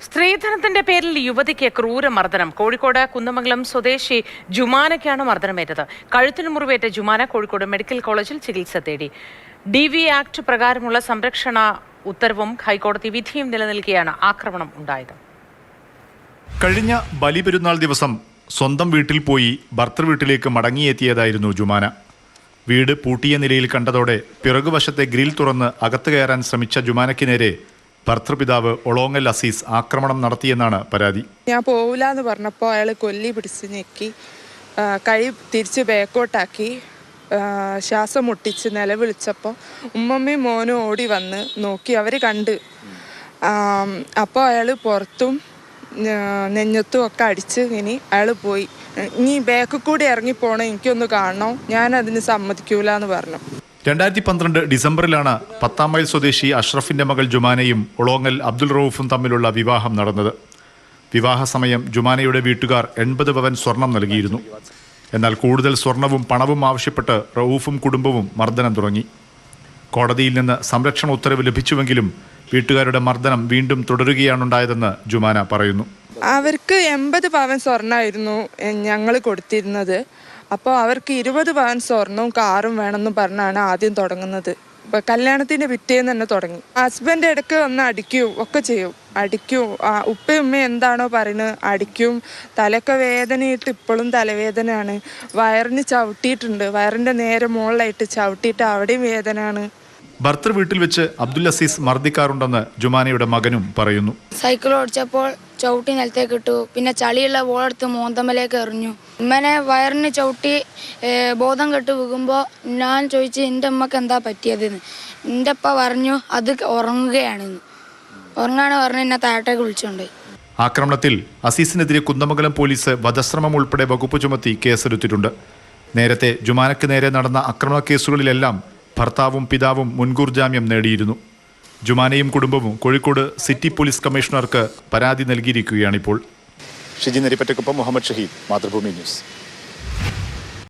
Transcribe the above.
സ്ത്രീധനത്തിന്റെ പേരിൽ യുവതിക്ക് ക്രൂരമർദ്ദനം. കോഴിക്കോട് കുന്നമംഗലം സ്വദേശി ജുമാനയ്ക്കാണ് മർദ്ദനമേറ്റത്. കഴുത്തിന് മുറിവേറ്റ ജുമാന കോഴിക്കോട് മെഡിക്കൽ കോളേജിൽ ചികിത്സ തേടി. DV ആക്ട് പ്രകാരമുള്ള സംരക്ഷണ ഉത്തരവും ഹൈക്കോടതി വിധിയും നിലനിൽക്കെയാണ് ആക്രമണം ഉണ്ടായത്. കഴിഞ്ഞ ബലിപെരുന്നാൾ ദിവസം സ്വന്തം വീട്ടിൽ പോയി ഭർത്തൃവീട്ടിലേക്ക് മടങ്ങിയെത്തിയതായിരുന്നു ജുമാന. വീട് പൂട്ടിയ നിലയിൽ കണ്ടതോടെ പിറകുവശത്തെ ഗ്രിൽ തുറന്ന് അകത്ത് കയറാൻ ശ്രമിച്ച ജുമാനയ്ക്ക് നേരെ ഭർത്തൃപിതാവ് ഒളോങ്ങൽ അസീസ് ആക്രമണം നടത്തിയെന്നാണ് പരാതി. ഞാൻ പോവില്ല എന്ന് പറഞ്ഞപ്പോൾ അയാൾ കൊല്ലി പിടിച്ച് ഞെക്കി, കൈ തിരിച്ച് ബാക്കോട്ടാക്കി, ശ്വാസം മുട്ടിച്ച് നിലവിളിച്ചപ്പോൾ ഉമ്മമ്മയും മോനും ഓടി വന്ന് നോക്കി. അവർ കണ്ട്. അപ്പോൾ അയാൾ പുറത്തും നെഞ്ഞത്തും ഒക്കെ അടിച്ച് ഇനി അയാൾ പോയി. ഇനി ബാക്കിൽ കൂടി ഇറങ്ങിപ്പോണം, എനിക്കൊന്ന് കാണണം, ഞാൻ അതിന് സമ്മതിക്കൂല എന്ന് പറഞ്ഞു. 2012 ഡിസംബറിലാണ് 10 മൈൽ സ്വദേശി അഷ്റഫിന്റെ മകൾ ജുമാനയും ഒളോങ്ങൽ അബ്ദുൾ റൌഫും തമ്മിലുള്ള വിവാഹം നടന്നത്. വിവാഹ സമയം ജുമാനയുടെ വീട്ടുകാർ 80 പവൻ സ്വർണം നൽകിയിരുന്നു. എന്നാൽ കൂടുതൽ സ്വർണവും പണവും ആവശ്യപ്പെട്ട് റൌഫും കുടുംബവും മർദ്ദനം തുടങ്ങി. കോടതിയിൽ നിന്ന് സംരക്ഷണ ഉത്തരവ് ലഭിച്ചുവെങ്കിലും വീട്ടുകാരുടെ മർദ്ദനം വീണ്ടും തുടരുകയാണുണ്ടായതെന്ന് ജുമാന പറയുന്നു. അവർക്ക് 80 പവൻ സ്വർണ്ണമായിരുന്നു ഞങ്ങൾ കൊടുത്തിരുന്നത്. അപ്പോൾ അവർക്ക് 20 പവൻ സ്വർണവും കാറും വേണമെന്ന് പറഞ്ഞാണ് ആദ്യം തുടങ്ങുന്നത്. ഇപ്പം കല്യാണത്തിൻ്റെ പിറ്റേന്ന് തന്നെ തുടങ്ങി. ഹസ്ബൻഡ് ഇടയ്ക്ക് വന്ന് അടിക്കും, ഒക്കെ ചെയ്യും. അടിക്കും, ഉപ്പയും ഉമ്മയും എന്താണോ പറയുന്നത് അടിക്കും. തലയൊക്കെ വേദനയിട്ട് ഇപ്പോഴും തലവേദനയാണ്. വയറിന് ചവിട്ടിയിട്ടുണ്ട്, വയറിൻ്റെ നേരെ മുകളിലായിട്ട് ചവിട്ടിയിട്ട് അവിടെയും വേദനയാണ്. ഭർത്തൃ വീട്ടിൽ വെച്ച് അബ്ദുൽ അസീസ് മർദ്ദിക്കാറുണ്ടെന്ന് ജുമാനയുടെ മകനും പറയുന്നു. സൈക്കിൾ ഓടിച്ചപ്പോൾ ചവിട്ടി നിലത്തേക്ക് ഇട്ടു, പിന്നെ ചളിയുള്ള ബോളെടുത്ത് മോന്തമ്മലേക്ക് എറിഞ്ഞു. ഉമ്മനെ വയറിന് ചവിട്ടി ബോധം കെട്ട് വീകുമ്പോൾ ഞാൻ ചോദിച്ചു എൻ്റെ അമ്മക്ക് എന്താ പറ്റിയതെന്ന്. എൻ്റെ അപ്പ പറഞ്ഞു അത് ഉറങ്ങുകയാണെന്ന്. ഉറങ്ങാണ് പറഞ്ഞ് എന്നെ താഴത്തേക്ക് വിളിച്ചുകൊണ്ട്. ആക്രമണത്തിൽ അസീസിനെതിരെ കുന്നമംഗലം പോലീസ് വധശ്രമം ഉൾപ്പെടെ വകുപ്പ് ചുമത്തി കേസെടുത്തിട്ടുണ്ട്. നേരത്തെ ജുമാനയ്ക്ക് നേരെ നടന്ന ആക്രമണ കേസുകളിലെല്ലാം ഭർത്താവും പിതാവും മുൻകൂർ ജാമ്യം നേടിയിരുന്നു. ജുമാനയും കുടുംബവും കോഴിക്കോട് സിറ്റി പോലീസ് കമ്മീഷണർക്ക് പരാതി നൽകിയിരിക്കുകയാണിപ്പോൾ. ഷിജി നരിപ്പറ്റക്കൊപ്പം മുഹമ്മദ് ഷഹീദ്, മാതൃഭൂമി ന്യൂസ്.